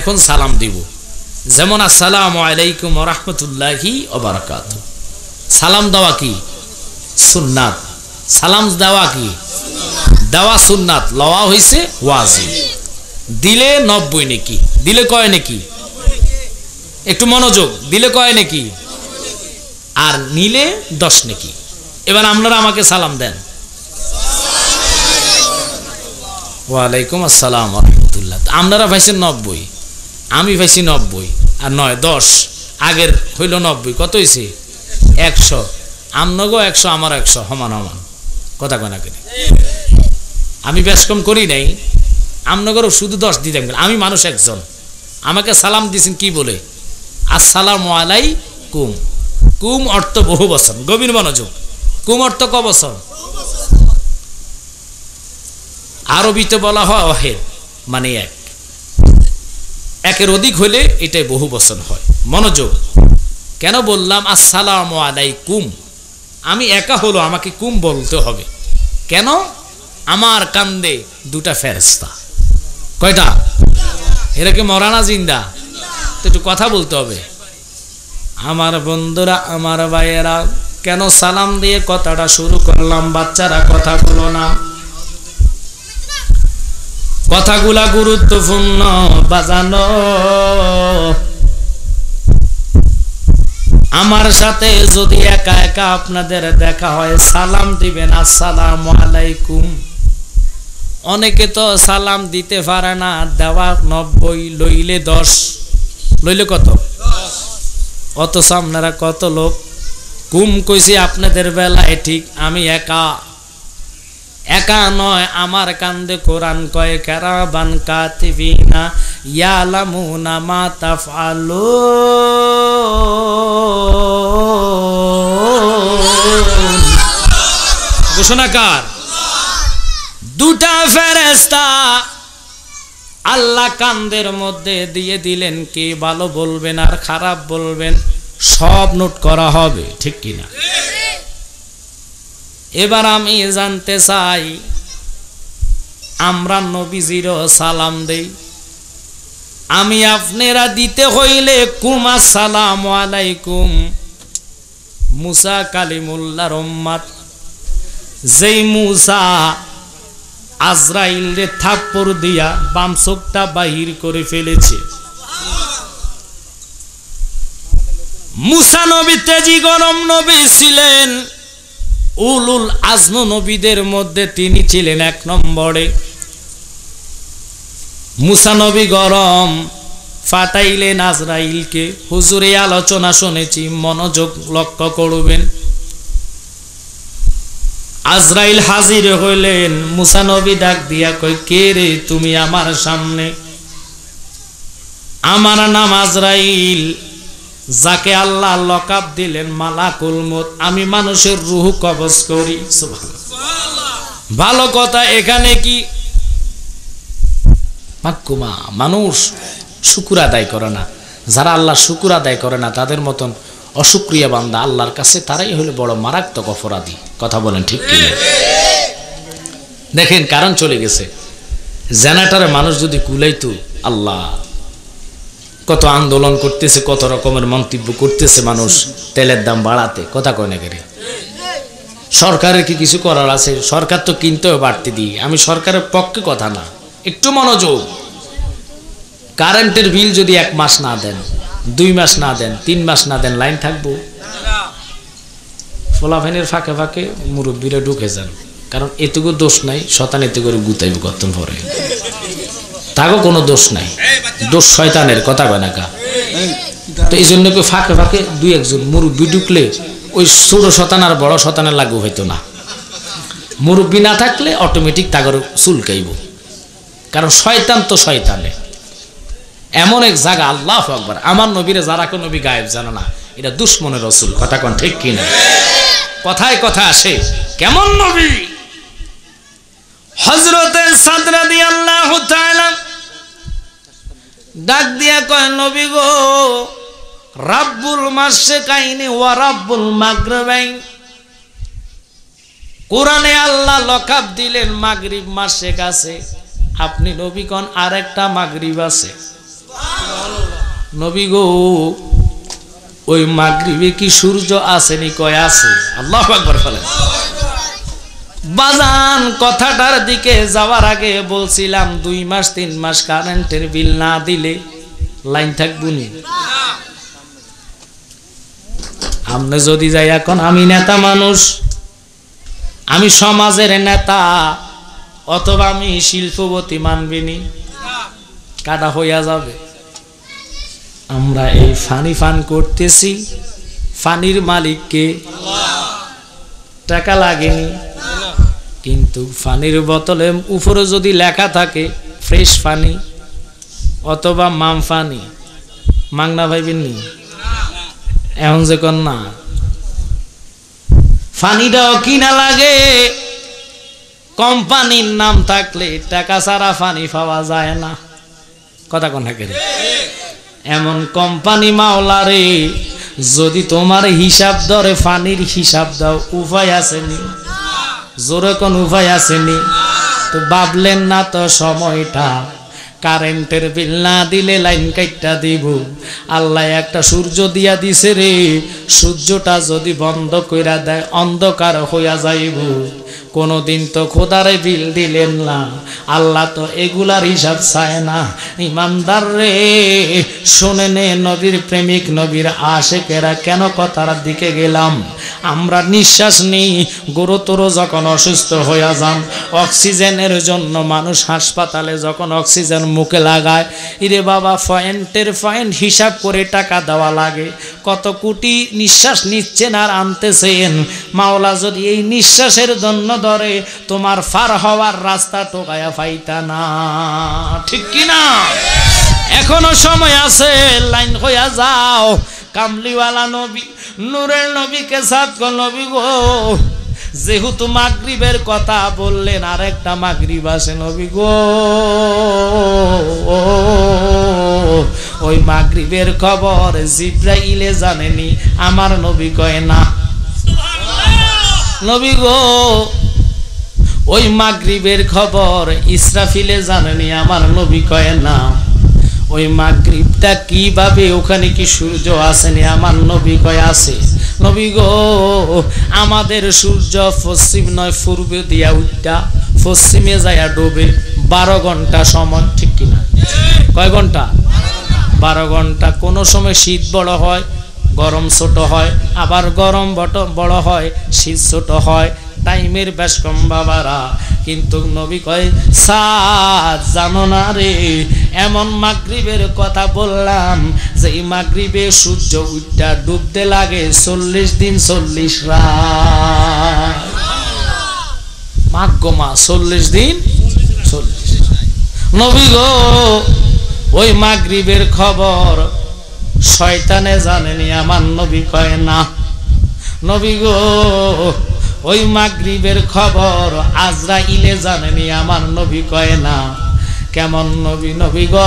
এখন সালাম দিব। যেমন আসসালামু আলাইকুম ওয়া রাহমাতুল্লাহি ওয়া বারাকাতুহু, সালাম দেওয়া কি সুন্নাত, সালাম দেওয়া কি দেওয়া সুন্নাত, লওয়া হইছে ওয়াজিব। দিলে 90 নেকি, দিলে কয় নেকি, একটু মনোযোগ, দিলে কয় নেকি, আর নিলে 10 নেকি। এবার আপনারা আমাকে সালাম দেন। ওয়ালাইকুম আসসালাম ওয়া রাহমাতুল্লাহ। আপনারা পাইছেন 90, আমি পাইছি 90 আর 9 10, আগের হইল 90, কত হয়েছে 100। আমনগো 100 আমার 100, সমান সমান, কথা কনা করি। আমি বেশ কম করি নাই, আমনগরও শুধু 10 দিতাম। আমি মানুষ একজন, আমাকে সালাম দিয়েছেন কি বলে, আসসালামু আলাইকুম। কুম অর্থ বহু বচন, গভীর মনোযোগ। কুম অর্থ ক বচন? আরবিতে বলা হয় ওয়াহিদ, মানে এক, একের অধিক হলে এটাই বহু বচন হয়। মনোযোগ, কেন বললাম আসসালামু আলাইকুম? আমি একা হলো, আমাকে কুম বলতে হবে কেন? আমার কান্দে দুটা ফেরেশতা। কয়টা? এরা কি মরা না জিন্দা? তো একটু কথা বলতে হবে। আমার বন্ধুরা, আমার ভাইয়েরা, কেন সালাম দিয়ে কথাটা শুরু করলাম? বাচ্চারা কথা বলো না, কথাগুলা গুরুত্বপূর্ণ বাজানো। আমার সাথে যদি একা একা আপনাদের দেখা হয়, সালাম দিবেন আসসালামু আলাইকুম। অনেকে তো সালাম দিতে পারে না, দেওয়া 90, লইলে 10, লইলে কত? অথচ আপনারা কত লোক কুম কইছি আপনাদের বেলায় ঠিক। আমি একা, একা নয়, আমার কান্দে কোরআন কয় কিরামান কাতিবিনা ইয়ালামুনা মা তাফআলুন। ঘোষণাকার দুটা ফেরেশতা আল্লাহ কান্দের মধ্যে দিয়ে দিলেন, কে ভালো বলবেন আর খারাপ বলবেন সব নোট করা হবে, ঠিক কিনা? এবার আমি জানতে চাই, আমরা নবীজিরও সালাম দেই, আমি আপনারা দিতে হইলে কুম আসসালামু আলাইকুম। মুসা কালিমুল্লাহর উম্মত, যেই মুসা আজরাইল রে থাপ্পড় দিয়া বাম চোখটা বাহির করে ফেলেছে। মুসা নবী তেজি গরম নবী ছিলেন, উলুল আজম নবীদের মধ্যে তিনি ছিলেন 1 নম্বরে। মুসা নবী গরম ফাটাইলেন আজরাইলকে। হুজুরে আলোচনা শুনেছি, মনোযোগ লক্ষ্য করবেন। আজরাইল হাজির হইলেন, মুসা নবী ডাক দিয়া কই, কে রে তুমি আমার সামনে? আমার নাম আজরাইল, যাকে আল্লাহ লকাব দিলেন মালাকুল মউত। আমি মানুষের রূহ কবজ করি। সুবহানাল্লাহ। ভালো কথা, এখানে কি মাকুমা মানুষ শুকর আদায় করে না। যারা আল্লাহ শুকর আদায় করে না, তাদের মতন অশুকরিয়া বান্দা আল্লাহর কাছে তারাই হলো বড় মারাত্মক অপরাধী। কথা বলেন ঠিক কিনা? দেখেন কারণ চলে গেছে। জেনারেটরে মানুষ যদি কুলাইতো, আল্লাহ কত আন্দোলন করতেছে, কত রকমের মন্তব্য করতেছে মানুষ তেলের দাম বাড়াতে। কথা কয় না কেরে? সরকারের কি কিছু করার আছে? সরকার তো কিনতেও বাড়তি দিই। আমি সরকারের পক্ষে কথা না, একটু মনোযোগ। কারেন্টের বিল যদি 1 মাস না দেন, 2 মাস না দেন, 3 মাস না দেন, লাইন থাকবো? ফোলাফাইনের ফাঁকে ফাঁকে মুরব্বীরা ঢুকে যান, কারণ এটুকু দোষ নাই, শয়তান এতে করে গুতাইব কত পরে। তাকেও কোনো দোষ নাই, দোষ শয়তানের। কথা কয় না কা? তো এই জন্য ফাঁকে ফাঁকে 2-1 জন মুরব্বী ঢুকলে ওই ছোট শতান আর বড় শতানের লাগু হইতো না। মুরব্বী না থাকলে অটোমেটিক তাগর চুলকাইব, কারণ শয়তান তো শয়তানে। এমন এক জায়গা, আল্লাহু আকবার। আমার নবীরে যারা কোন নবী গায়েব জানে না, এটা দুশ্মনের রাসূল। কথা কোন ঠিক কিনা? কথায় কথা আসে, কেমন নবী? হযরতে সাদ রাদিয়াল্লাহু তাআলা ডাক দিয়া কয়, নবী গো, রাব্বুল মাশরিকাইনি ওয়া রাব্বুল মাগরিবাইন। কোরআনে আল্লাহ লকাব দিলেন মাগরিব মাশরিক আছে, আপনি নবী কোন আরেকটা মাগরিব আছে। নবী গো ওই মাগরিবে কি সূর্য আসেনি? কয় আছে। আল্লাহু আকবার বলেন। বাজান কথাটার দিকে যাওয়ার আগে বলছিলাম 2 মাস 3 মাস কারেন্টের বিল না দিলে লাইন থাকবো নি? আপনি যদি যাই, এখন আমি নেতা মানুষ, আমি সমাজের নেতা, অথবা আমি শিল্পপতি, মানবিনি কাটা হইয়া যাবে। আমরা এই ফানি ফান করতেছি, ফানির মালিককে টাকা লাগেনি, কিন্তু ফানির বোতলে উপরে যদি লেখা থাকে ফ্রেশ ফানি অথবা মাম ফানি, মাংনা ভাইবেননি? এখন যে কন না ফানিটাও কিনা লাগে, কোম্পানির নাম থাকলে টাকা ছাড়া ফানি পাওয়া যায় না। কথা কোন থাকে? এমন কোম্পানি মাওলারে, যদি তোমার হিসাব ধরে ফানির হিসাব দাও, উপায় আসেনি? জোরে কোন উপায় আসেনি? তো ভাবলেন না তো সময়টা কারেন্টের বিল না দিলে লাইন কাইটটা দিব। আল্লাহ একটা সূর্য দিয়া দিছে রে, সূর্যটা যদি বন্ধ কইরা দেয় অন্ধকার হইয়া যাইব। কোনদিন তো খোদারে বিল দিলেন না, আল্লাহ তো এগুলার হিসাব চায় না। ইমানদার রে শুনে নে, নবীর প্রেমিক নবীর আশেকেরা কেন কথার দিকে গেলাম। আমরা নিঃশ্বাস নেই, গুরুতর যখন অসুস্থ হইয়া যান, অক্সিজেনের জন্য মানুষ হাসপাতালে যখন অক্সিজেন মুখে লাগায়, ইরে বাবা পয়েন্টের পয়েন্ট হিসাব করে টাকা দেওয়া লাগে। কত কোটি নিঃশ্বাস নিচ্ছেন আর আনতেছেন, মাওলা যদি এই নিঃশ্বাসের জন্য ধরে তোমার পার হওয়ার রাস্তা টোকায়া পাইতা না, ঠিক কিনা? এখনো সময় আছে, লাইন হইয়া যাও। কামলিওয়ালা নবী, নূরের নবীকে সাথ গো নবী গো, যেহেতু মাগরিবের কথা বললেন, আর একটা মাগরিব আসে নবী গো, ওই মাগরিবের খবর জিব্রাইলে জানেনি, আমার নবী কয় না। নবী গো ওই মাগরিবের খবর ইসরাফিলে জানেনি, আমার নবী কয় না। ওই মাগরিবটা কিভাবে, ওখানে কি সূর্য আসেনি? আমার নবী কয় আছে। নবী গো আমাদের সূর্য পশ্চিম নয় পূর্বে দিয়া উঠটা পশ্চিমে যায়া ডোবে 12 ঘন্টা সময়, ঠিক কিনা? কয় ঘন্টা? 12 ঘন্টা। কোনো সময় শীত বড় হয়, গরম ছোট হয়, আবার গরম বড় হয়, শীত ছোট হয়, টাইমের বেশ কম বাবারা। কিন্তু নবী কয় সাদ জানো না রে, এমন মাগরিবের কথা বললাম যে এই মাগরিবে সূর্য উঠটা ডুবতে লাগে 40 দিন 40 রাত। মাগমা 40 দিন 40। নবী গো ওই মাগরিবের খবর শয়তানে জানেনি, আমার নবী কয় না। নবী গো ওই মাগরিবের খবর আজরাইলে জানেনি, আমার নবী কয় না। কেমন নবী? নবী গো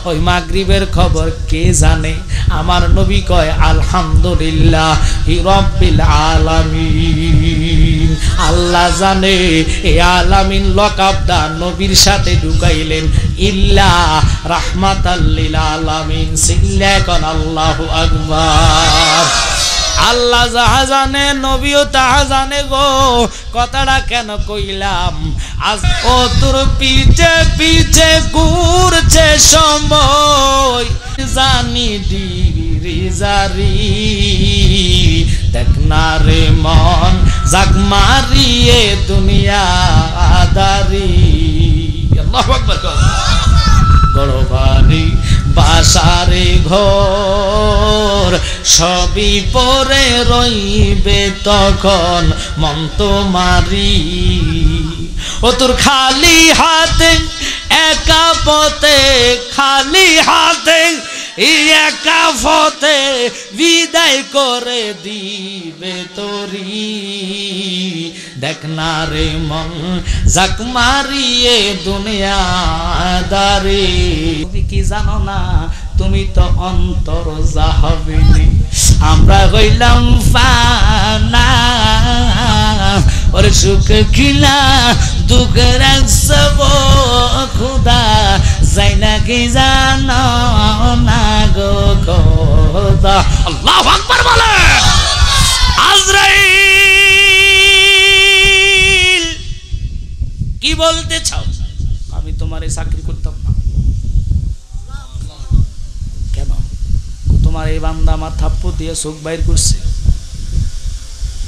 ওই মাগরিবের খবর কে জানে? আমার নবী কয় আলহামদুলিল্লাহ রাব্বিল আলামিন, আল্লাহ জানে। এই আলামিন লকাবটা নবীর সাথে ঢুকাইলেন, ইল্লা রাহমাতাল লিল আলামিন। সিল্লা কোন আল্লাহু আকবার। আল্লাহ যাহা জানে নবীও তাহা জানে গো। কথাটা কেন কইলাম? আজ ও তোর পিছে পিছে ঘুরছে সময়, জানি ডিরি জারি, দেখ না রে মন জাগ মারিয়ে দুনিয়া আদারি। আল্লাহু আকবার। গড়বাড়ি বাসারে ঘর সবই পরে রইবে তখন মন তোমারি। ও তোর খালি হাতে একা পথে, খালি হাতে একা পথে বিদায় করে দিবে তোরি। দেখ না রে মন জাক মারিয়ে দুনিয়া দারে। তুমি কি জানো না? তুমি তো অন্তর যাহবিনি, আমরা হইলাম ফানা। ওরে সুখ খিলা দুঃখ রাখব খুদা, যাই না কি জানো খোদা। আল্লাহু আকবার বলেন। আজরাইল কি বলতে চাও? আমি তোমার এই চাকরি করতাম না। কেন? তোমার এই বান্দা আমার থাপ্পড় দিয়ে চোখ বাইর করছে,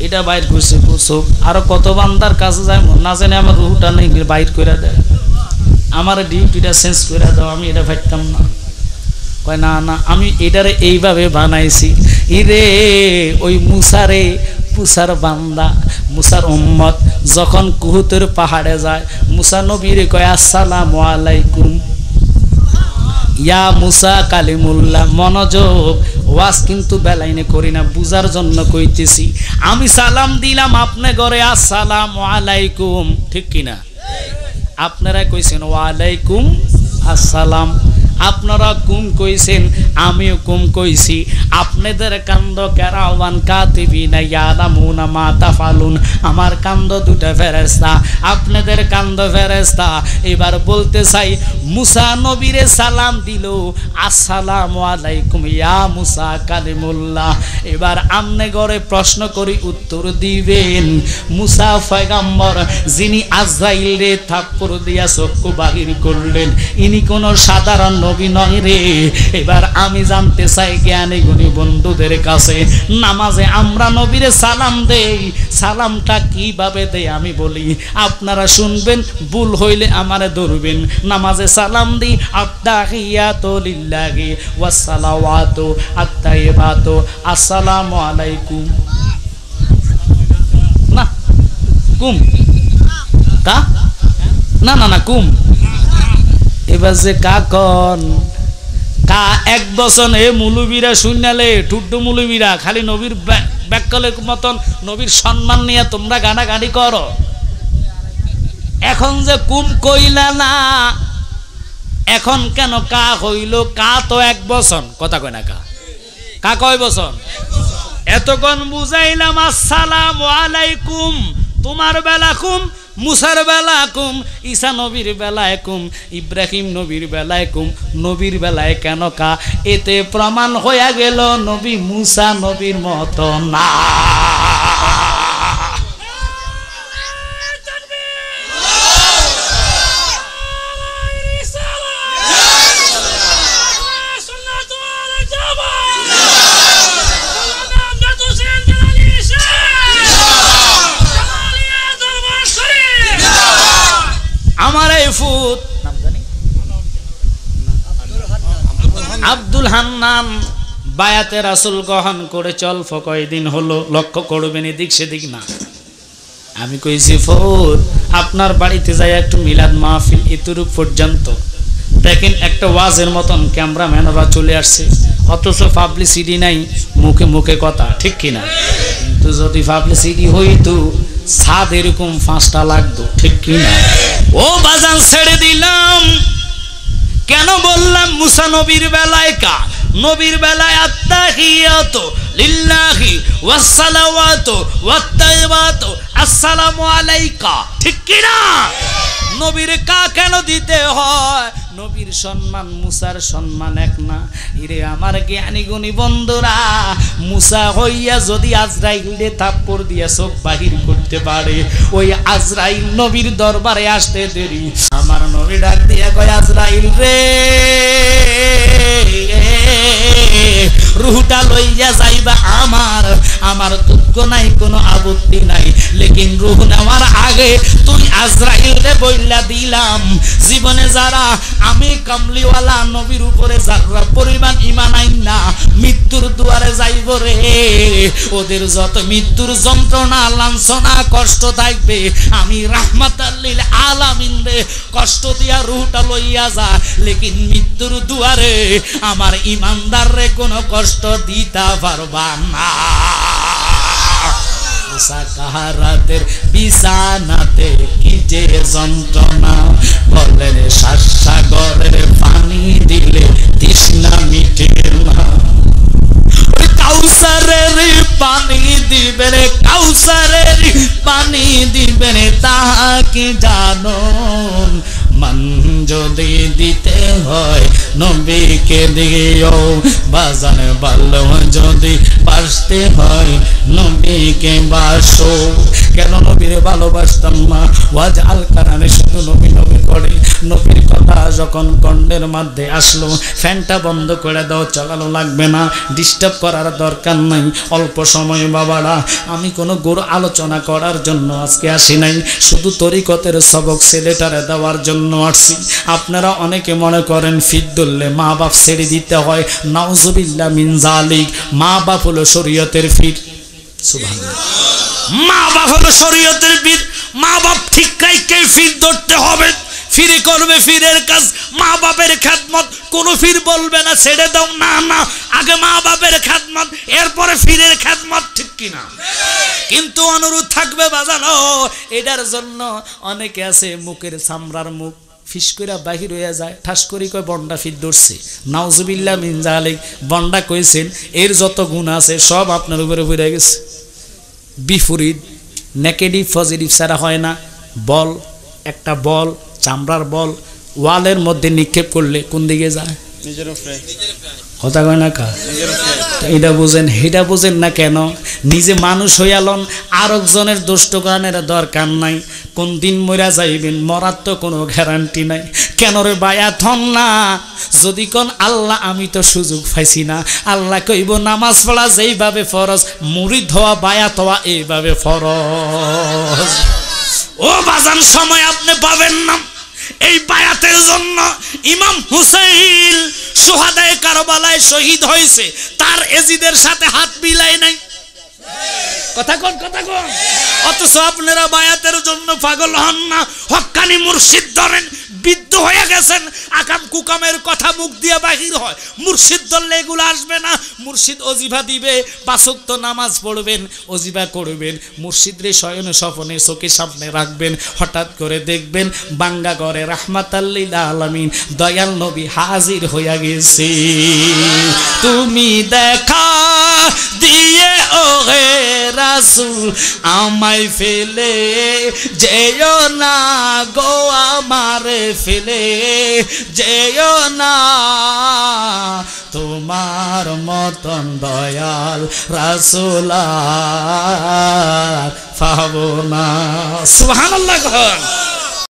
এটা বাইর করছে চোখ, আরো কত বান্দার কাছে যায় না জানে আমার রুহটা নেই বাইর করে দেয়, আমার ডিউটিটা চেঞ্জ করে দাও, আমি এটা ভাবতাম না। কয় না না, আমি এটারে এইভাবে বানাইছি। ইরে ওই মুসারে, মুসার বান্দা, মুসার উম্মত যখন কুহুতের পাহাড়ে যায়, মুসা নবীরে কয় আসসালামু আলাইকুম ইয়া মুসা কালিমুল্লাহ। মনোযোগ, ওয়াজ কিন্তু বেলাইনে করি না, বুঝার জন্য কইতেছি। আমি সালাম দিলাম আপনি ঘরে আসসালামু আলাইকুম, ঠিক কিনা? আপনারা কইছেন ওয়ালাইকুম আসসালাম, আপনারা কুম কইছেন, আমিও কুম কইছি। আপনাদের কান্দ কেরাওয়ান কাতিবিনা ইয়ালামুনা মা তাফালুন, আমার কান্দ দুটা ফেরেশতা, আপনাদের কান্দ ফেরেশতা। এবার বলতে চাই, মুসা নবীরে সালাম দিল আসসালামু আলাইকুম ইয়া মুসা কালিমুল্লাহ। এবার আমনে ঘরে প্রশ্ন করি, উত্তর দিবেন। মুসা পয়গম্বর যিনি আজরাইলে থাপ্পড় দিয়া চক্ষু বাহির করলেন, ইনি কোন সাধারণ নবী নয় রে। এবার আমি জানতে চাই জ্ঞানী গুণী বন্ধুদের কাছে, নামাজে আমরা নবীরে সালাম দেই, সালামটা কিভাবে দেই আমি বলি, আপনারা শুনবেন, ভুল হইলে আমারে ধরবেন। নামাজে সালাম দিই আত্তাহিয়াতু লিল্লাহি ওয়াস সালাওয়াতু আত-তাইয়্যিবাতু আসসালামু আলাইকুম। না কুম কা না না না কুম। এবার যে কাকন কা এক বছর এ মুলুবিরা শুনালে টুড্ডু মুলুবিরা খালি নবীর ব্যাকলের মতন নবীর সম্মান নিয়ে তোমরা গানাগানি করো। এখন যে কুম কইলা না, এখন কেন কা হইল? কা তো এক বছর, কথা কয় না, কা কয় বছর? এতক্ষণ বুঝাইলাম আসসালামু আলাইকুম, তোমার বেলা কুম, মুসার বেলায় কুম, ঈসা নবীর বেলায় কুম, ইব্রাহিম নবীর বেলায় কুম, নবীর বেলায় কেন কা? এতে প্রমাণ হয়ে গেল নবী মুসা নবীর মতো না। আমার এই ফুত নাম জানি আব্দুল হান্নান বায়াতে রাসূল গ্রহণ করে অল্প কয়দিন হলো, লক্ষ্য করবেন এদিক সেদিক না। আমি কইছি ফুত আপনার বাড়িতে যাই একটু মিলাদ মাহফিল, এতটুক পর্যন্ত দেখেন একটা ওয়াজের মতন ক্যামেরাম্যানরা চলে আসছে, অথচ পাবলিসিটি নাই, মুখে মুখে কথা, ঠিক কিনা? কিন্তু যদি পাবলিসিটি হইতো সাদ এরকম 5টা লাগতো, ঠিক কিনা? ও বাজান ছেড়ে দিলাম কেন বললাম মুসা নবীর বেলায় কা? নবীর বেলায় আত্তাহিয়াতু লিল্লাহি ওয়াস সালাওয়াতু ওয়াত তাইয়্যিবাতু আসসালামু আলাইকা, ঠিক কিনা? নবীর কা কেন দিতে হয়? নবীর সম্মান মুসার সম্মান এক না। ইরে আমার জ্ঞানী গুণী বন্ধুরা, মুসা হইয়া যদি আজরাইলে থাপ্পড় দিয়া চোখ বাহির করতে পারে, ওই আজরাইল নবীর দরবারে আসতে দেরি। আমার নবী ডাক দিয়া কয়, আজরাইল রে রুহটা লইয়া যাইবা আমার, আমার দুঃখ নাই, কোনো আপত্তি নাই, লেকিন রুহ নেওয়ার আগে তুই আজরাইল রে বইলা দিলাম, জীবনে যারা আমি কামলিওয়ালা নবীর উপরে যারা পরিমাণ ঈমান আইনা মৃত্যুর দুয়ারে যাইব রে, ওদের যত মৃত্যুর যন্ত্রণা লাঞ্ছনা কষ্ট থাকবে, আমি রাহমাতাল লিল আলামিন রে কষ্ট দিয়া রুহটা লইয়া যা, লেকিন মৃত্যুর দুয়ারে আমার ঈমানদার রে কোনো কষ্ট দিতে পারবা না। সাকারাতের বিছানাতে কি যে যন্ত্রণা, বলেন সাগরের পানি দিলে তৃষ্ণা মিটে না। কাউসারের পানি দিবেন, কাউসারের পানি দিবেন, তাহাকে জানো মান যদি যদি দিতে হয় নবীকে দিও বাজান ভালো যদি বাসতে হয় নবীকে বাসো কেন নবীরে ভালোবাসতাম না ওয়াজ আল কারণে শুধু নবী নবী করে নবীর কথা যখন কণ্ঠের মধ্যে আসলো ফ্যানটা বন্ধ করে দাও চালানো লাগবে না ডিস্টার্ব করার দরকার নাই অল্প সময় বাবারা আমি কোনো গুরু আলোচনা করার জন্য আজকে আসি নাই শুধু তরিকতের সবক ছেলেটারে দেওয়ার জন্য আসছি আপনারা অনেকে মনে করেন ফির ধরলে মা বাপ ছেড়ে দিতে হয় নাউজুবিল্লাহ মিন জালিক মা বাপ হলো শরীয়তের ফির সুবহানাল্লাহ মা বাপ হলো শরীয়তের ফির মা বাপ ঠিক রাইখে ফির ধরতে হবে ফিরে করবে ফিরের কাজ মা বাপের খেদমত কোন ফির বলবে না ছেড়ে দাও না না আগে মা বাপের খেদমত এরপরে ফিরের খেদমত ঠিক কিনা কিন্তু অনুরোধ থাকবে বাজানো এটার জন্য অনেকে আছে মুখের চামড়ার মুখ ফিস কইরা বাহির হয়ে যায় ঠাস করি কয় বন্ডা ফির ধরছে নাউজুবিল্লাহ মিন জালিক বন্ডা কইছেন এর যত গুণ আছে সব আপনার উপরে পড়ে গেছে বিপরীত নেগেটিভ পজিটিভ ছাড়া হয় না বল একটা বল চামড়ার বল ওয়ালের মধ্যে নিক্ষেপ করলে কোন দিকে যায় নিজের উপরে কথা কয় না কা এটা বুঝেন না কেন নিজে মানুষ হইয়ালন আরেকজনের দুষ্ট গানের দরকার নাই কোন দিন মরা যাইবেন মরার তো কোনো গ্যারান্টি নাই কেন রে বায়াত হন না যদি কোন আল্লাহ আমি তো সুযোগ পাইছি না আল্লাহ কইব নামাজ পড়া যেইভাবে ফরজ মুরিদ হওয়া বায়াত হওয়া এইভাবে ফরজ ও বাজান সময় আপনি পাবেন না এই বায়াতের জন্য ইমাম হুসাইন শুহাদায়ে কারবালায় শহীদ হয়েছে তার এজিদের সাথে হাত মিলাই নাই কথা কোন অথচ আপনারা বায়াতের জন্য পাগল হন না হক্কানি মুর্শিদ ধরেন বিদ্ধ হয়ে গেছেন আকাম কুকামের কথা মুখ দিয়ে বাহির হয় মুর্শিদ ধরলে এগুলো আসবে না মুর্শিদ অজিফা দিবে 5 ওয়াক্ত নামাজ পড়বেন অজিফা করবেন মুর্শিদরে শয়নে স্বপনে চোখের সামনে রাখবেন হঠাৎ করে দেখবেন বাঙ্গা ঘরে রাহমাতাল লিল আলামিন দয়াল নবী হাজির হইয়া গেছে তুমি দেখা দিয়ে ও হে রাসূল আমায় ফেলে যেও না গো আমারে ফেলে যেও না তোমার মতন দয়াল রাসূল পাবো না সুবহানাল্লাহ।